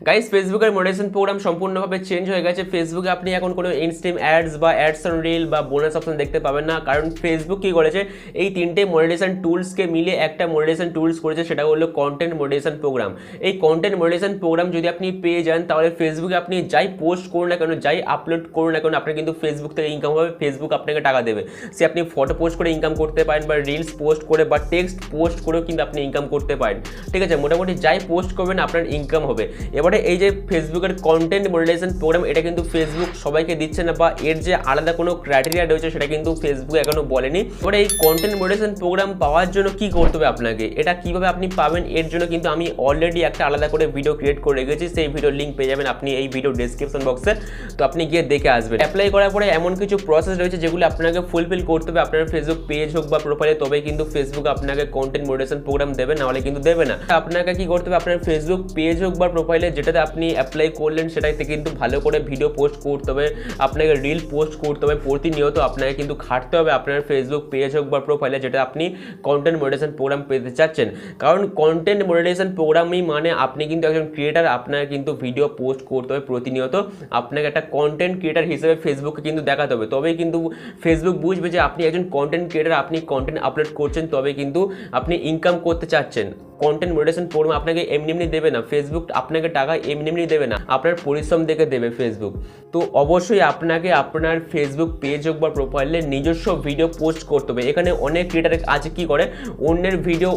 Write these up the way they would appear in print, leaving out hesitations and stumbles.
Guys ফেসবুকের monetization programme সম্পূর্ণভাবে change হয়ে গেছে। ফেসবুকে আপনি এখন কোনো ইনস্ট্রিম অ্যাডস বা অ্যাডস অন রিল বা বোনাস অপশন দেখতে পাবেন না, কারণ ফেসবুক কী করেছে, এই তিনটে মনিটাইজেশন টুলসকে মিলে একটা মনিটাইজেশন টুলস করেছে, সেটা হলো কন্টেন্ট মনিটাইজেশন প্রোগ্রাম। এই কন্টেন্ট মনিটাইজেশন প্রোগ্রাম যদি আপনি পেয়ে যান, তাহলে ফেসবুকে আপনি যাই পোস্ট করুন না কেন, যাই আপলোড করুন না কেন, আপনার কিন্তু ফেসবুক থেকে ইনকাম হবে, ফেসবুক আপনাকে টাকা দেবে। সে আপনি ফটো পোস্ট করে ইনকাম করতে পারেন, বা রিলস পোস্ট করে বা টেক্সট পোস্ট করেও কিন্তু আপনি ইনকাম করতে পারেন। ঠিক আছে, মোটামুটি যাই পোস্ট করবেন আপনার ইনকাম হবে। এবারে এই যে ফেসবুকের কন্টেন্ট মনিটাইজেশন প্রোগ্রাম, এটা কিন্তু ফেসবুক সবাইকে দিচ্ছে না, বা এর যে আলাদা কোনো ক্রাইটেরিয়া রয়েছে সেটা কিন্তু ফেসবুক এখনো বলেনি। এবারে এই কন্টেন্ট মনিটাইজেশন প্রোগ্রাম পাওয়ার জন্য কি করতে হবে আপনাকে, এটা কিভাবে আপনি পাবেন, এর জন্য কিন্তু আমি অলরেডি একটা আলাদা করে ভিডিও ক্রিয়েট করে রেখেছি। সেই ভিডিওর লিঙ্ক পেয়ে যাবেন আপনি এই ভিডিও ডেসক্রিপশন বক্সে, তো আপনি গিয়ে দেখে আসবেন। অ্যাপ্লাই করার পরে এমন কিছু প্রসেস রয়েছে যেগুলো আপনাকে ফুলফিল করতে হবে আপনার ফেসবুক পেজ হোক বা প্রোফাইলে, তবেই কিন্তু ফেসবুক আপনাকে কন্টেন্ট মনিটাইজেশন প্রোগ্রাম দেবে, নাহলে কিন্তু দেবে না। আপনাকে কি করতে হবে, আপনার ফেসবুক পেজ হোক বা প্রোফাইলে যেটাতে আপনি অ্যাপ্লাই করলেন সেটাতে কিন্তু ভালো করে ভিডিও পোস্ট করতে হবে, আপনাকে রিল পোস্ট করতে হবে প্রতিনিয়ত। আপনাকে কিন্তু খাটতে হবে আপনার ফেসবুক পেজ হোক বা প্রোফাইলে, যেটা আপনি কন্টেন্ট মনিটাইজেশন প্রোগ্রাম পেতে চাচ্ছেন। কারণ কন্টেন্ট মনিটাইজেশন প্রোগ্রামই মানে আপনি কিন্তু একজন ক্রিয়েটার, আপনাকে কিন্তু ভিডিও পোস্ট করতে হবে প্রতিনিয়ত। আপনাকে একটা কন্টেন্ট ক্রিয়েটার হিসেবে ফেসবুককে কিন্তু দেখাতে হবে, তবেই কিন্তু ফেসবুক বুঝবে যে আপনি একজন কন্টেন্ট ক্রিয়েটার, আপনি কন্টেন্ট আপলোড করছেন, তবে কিন্তু আপনি ইনকাম করতে চাচ্ছেন। কন্টেন্ট মনিটাইজেশন প্রোগ্রাম আপনাকে এমনি এমনি দেবে না, ফেসবুক আপনাকে টাকা এমনি এমনি দেবে না, আপনার পরিশ্রম দেখে দেবে ফেসবুক। তো অবশ্যই আপনাকে আপনার ফেসবুক পেজ হোক বা প্রোফাইলে নিজস্ব ভিডিও পোস্ট করতে হবে। এখানে অনেক ক্রিয়েটার আছে কি করে, অন্যের ভিডিও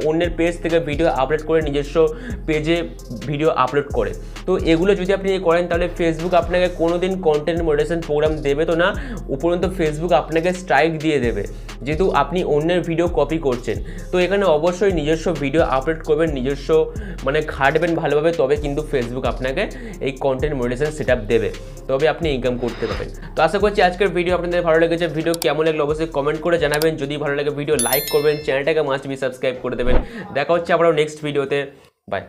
অন্যের পেজ থেকে ভিডিও আপলোড করে নিজস্ব পেজে ভিডিও আপলোড করে। তো এগুলো যদি আপনি করেন, তাহলে ফেসবুক আপনাকে কোনোদিন কন্টেন্ট মনিটাইজেশন প্রোগ্রাম দেবে তো না, উপরন্ত ফেসবুক আপনাকে স্ট্রাইক দিয়ে দেবে, যেহেতু আপনি অন্যের ভিডিও কপি করছেন। তো এখানে অবশ্যই নিজস্ব ভিডিও আপলোড করবেন, নিজস্ব খাটবেন ভালোভাবে, তবে কিন্তু ফেসবুক আপনাকে এই কন্টেন্ট মনিটাইজেশন সেটআপ দেবে, তবে আপনি ইনকাম করতে পারবেন। তো আশা করছি আজকের ভিডিও আপনাদের ভালো লেগেছে। ভিডিও কেমন লাগলো অবশ্যই কমেন্ট করে জানাবেন। যদি ভালো লাগে ভিডিও লাইক করবেন, চ্যানেলটাকে মাস্ট বি সাবস্ক্রাইব করে দেবেন। দেখা হচ্ছে আবারও নেক্সট ভিডিওতে। বাই।